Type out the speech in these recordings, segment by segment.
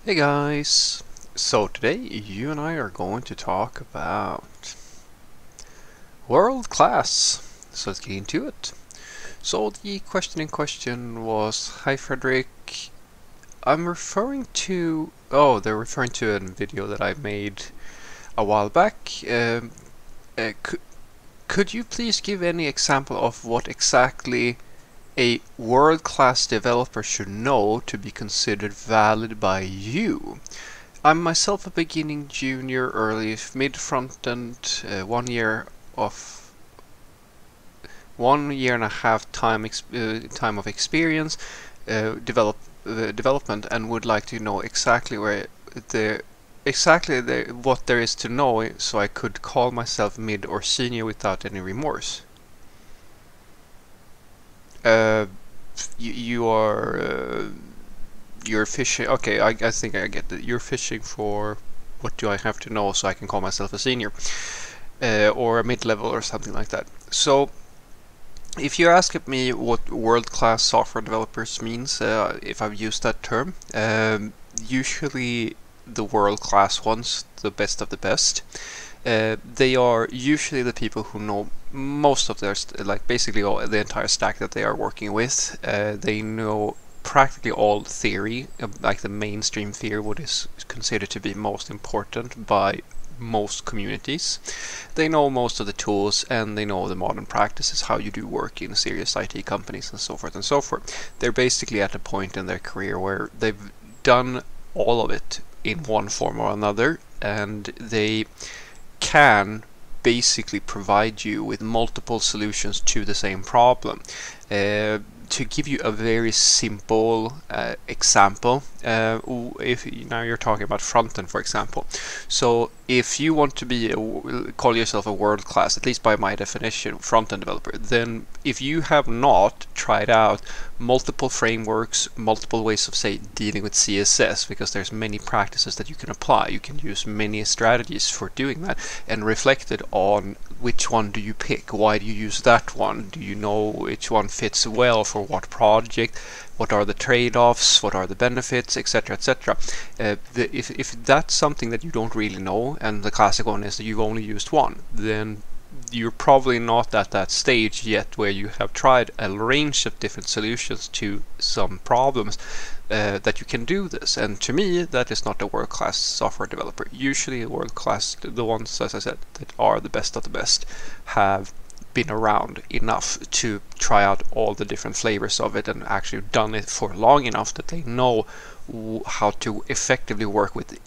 Hey guys! So today you and I are going to talk about world class. So let's get into it. So the question in question was, hi Frederick, I'm referring to, they're referring to a video that I made a while back. Uh, could, could you please give any example of what exactly a world-class developer should know to be considered valid by you? I'm myself a beginning junior, early mid front end, 1 year of 1.5 year time of experience, development, and would like to know exactly what there is to know, so I could call myself mid or senior without any remorse. Uh, you are you're fishing. Okay, I think I get it. You're fishing for what do I have to know so I can call myself a senior, or a mid-level or something like that. So if you ask me what world-class software developers means, if I've used that term, usually the world-class ones, the best of the best, they are usually the people who know most of their, like basically the entire stack that they are working with. They know practically all theory, like the mainstream theory, what is considered to be most important by most communities. They know most of the tools, and they know the modern practices, how you do work in serious IT companies and so forth and so forth. They're basically at a point in their career where they've done all of it in one form or another, and they can basically provide you with multiple solutions to the same problem. To give you a very simple example, if now you're talking about front end, for example. So if you want to call yourself a world class, at least by my definition, front end developer, then if you have not tried out multiple frameworks, multiple ways of, say, dealing with CSS, because there's many practices that you can apply, you can use many strategies for doing that, and reflected on which one do you pick, why do you use that one, do you know which one fits well for what project, what are the trade-offs, what are the benefits, etc., etc. If that's something that you don't really know, and the classic one is that you've only used one, then you're probably not at that stage yet where you have tried a range of different solutions to some problems, that you can do this. And to me, that is not a world-class software developer. Usually world-class, the ones, as I said, that are the best of the best, have been around enough to try out all the different flavors of it and actually done it for long enough that they know how to effectively work with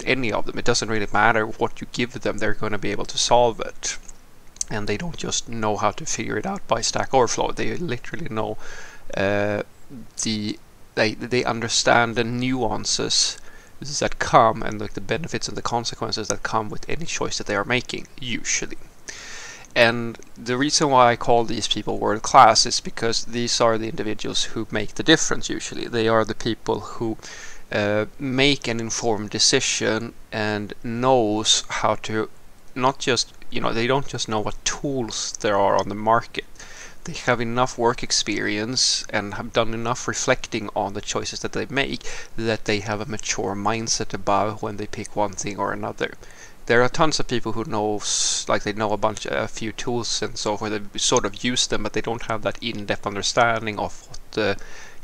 any of them. It doesn't really matter what you give them, they're going to be able to solve it. And they don't just know how to figure it out by Stack Overflow. They literally know they understand the nuances that come, and like the benefits and the consequences that come with any choice that they are making, usually. And the reason why I call these people world class is because these are the individuals who make the difference usually. They are the people who make an informed decision and knows how to not just, they don't just know what tools there are on the market. They have enough work experience and have done enough reflecting on the choices that they make that they have a mature mindset about when they pick one thing or another. There are tons of people who they know a few tools and so forth. They sort of use them, but they don't have that in-depth understanding of what the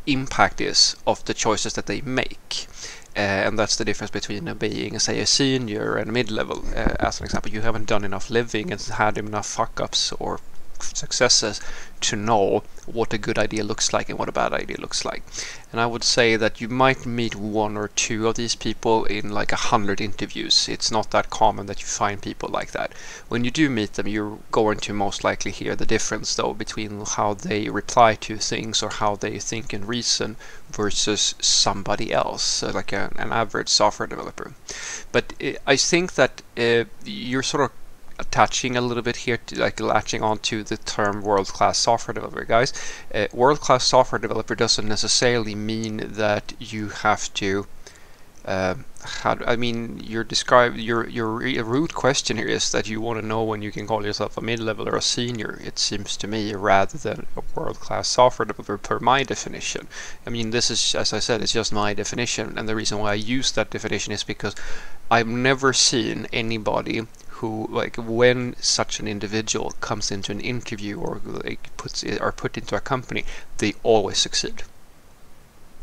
impact is of the choices that they make. And that's the difference between being, say, a senior and a mid-level. As an example, you haven't done enough living and had enough fuck-ups or successes to know what a good idea looks like and what a bad idea looks like. And I would say that you might meet one or two of these people in like 100 interviews. It's not that common that you find people like that. When you do meet them, you're going to most likely hear the difference, though, between how they reply to things or how they think and reason versus somebody else, like an average software developer. But I think that you're sort of attaching a little bit here to, like, latching onto the term world-class software developer, guys. World-class software developer doesn't necessarily mean that you have to I mean, your root question here is that you want to know when you can call yourself a mid-level or a senior. It seems to me, rather than a world-class software developer per my definition. I mean, this is, as I said, it's just my definition, and the reason why I use that definition is because I've never seen anybody who, like, when such an individual comes into an interview or like put into a company, they always succeed.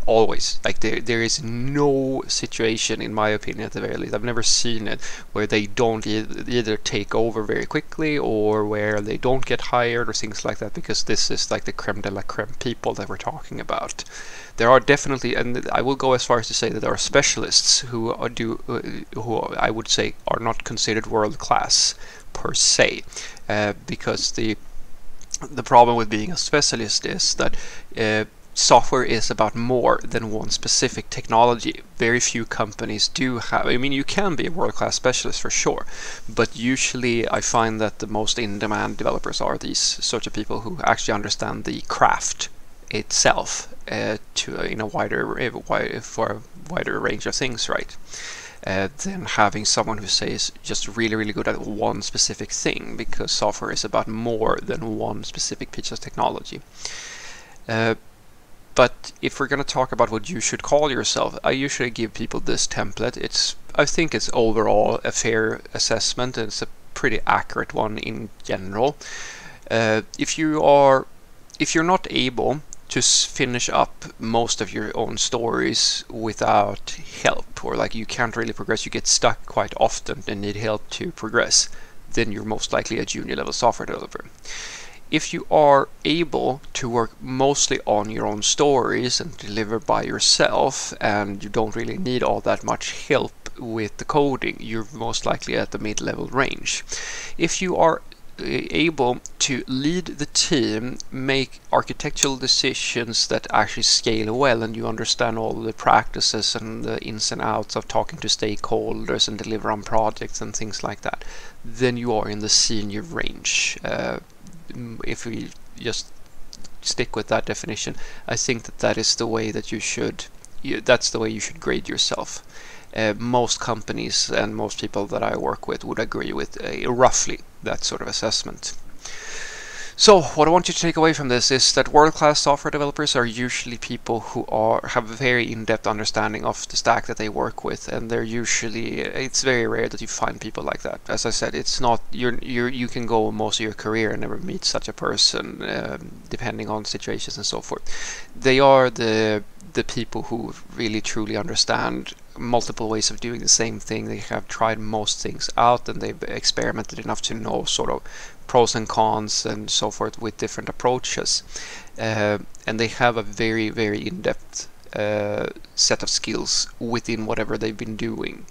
Always. Like, there is no situation, in my opinion at the very least, I've never seen it, where they don't either take over very quickly or where they don't get hired or things like that, because this is like the creme de la creme people that we're talking about. There are definitely, and I will go as far as to say that there are specialists who who I would say are not considered world class per se, because the problem with being a specialist is that software is about more than one specific technology. Very few companies do have, I mean, you can be a world-class specialist for sure, but usually I find that the most in-demand developers are these sorts of people who actually understand the craft itself in a for a wider range of things, right? Than having someone who says just really, really good at one specific thing, because software is about more than one specific piece of technology. But if we're going to talk about what you should call yourself, I usually give people this template. I think it's overall a fair assessment, and it's a pretty accurate one in general. If you're not able to finish up most of your own stories without help, or like you can't really progress, you get stuck quite often and need help to progress, then you're most likely a junior level software developer. If you are able to work mostly on your own stories and deliver by yourself, and you don't really need all that much help with the coding, you're most likely at the mid-level range. If you are able to lead the team, make architectural decisions that actually scale well, and you understand all the practices and the ins and outs of talking to stakeholders and deliver on projects and things like that, then you are in the senior range. If we just stick with that definition, I think that is the way that that's the way you should grade yourself. Most companies and most people that I work with would agree with roughly that sort of assessment. So what I want you to take away from this is that world-class software developers are usually people who have a very in-depth understanding of the stack that they work with, and it's very rare that you find people like that. As I said, it's not you can go most of your career and never meet such a person, depending on situations and so forth. They are the people who really truly understand multiple ways of doing the same thing. They have tried most things out, and they've experimented enough to know sort of pros and cons and so forth with different approaches, and they have a very, very in-depth set of skills within whatever they've been doing.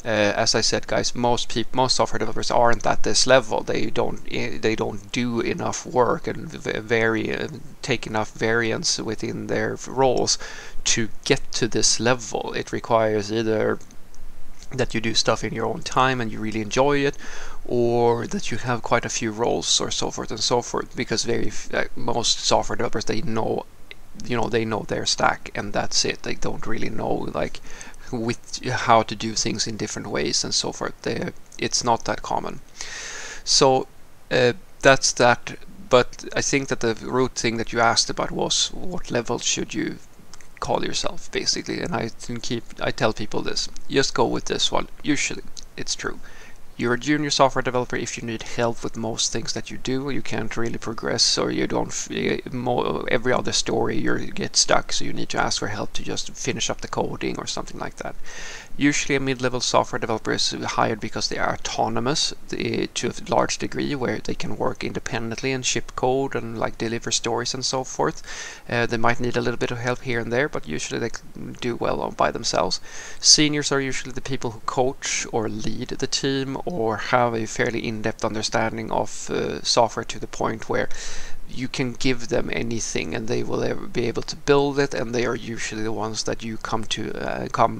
As I said, guys, most software developers aren't at this level. They don't do enough work and take enough variance within their roles to get to this level. It requires either that you do stuff in your own time and you really enjoy it, or that you have quite a few roles or so forth and so forth, because most software developers, they know their stack, and that's it. They don't really know like with how to do things in different ways and so forth. It's not that common. So that's that. But I think that the root thing that you asked about was what level should you call yourself, basically, and I tell people this: just go with this one. Usually it's true. You're a junior software developer if you need help with most things that you do. You can't really progress, or you don't. Every other story you get stuck, so you need to ask for help to just finish up the coding or something like that. Usually a mid-level software developer is hired because they are autonomous to a large degree, where they can work independently and ship code and like deliver stories and so forth. They might need a little bit of help here and there, but usually they can do well by themselves. Seniors are usually the people who coach or lead the team, or have a fairly in-depth understanding of software to the point where you can give them anything and they will be able to build it, and they are usually the ones that you come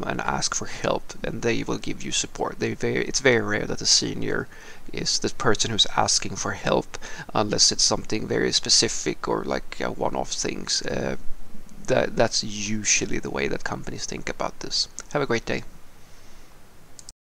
and ask for help, and they will give you support. It's very rare that a senior is the person who's asking for help, unless it's something very specific or like one-off things. That's usually the way that companies think about this. Have a great day.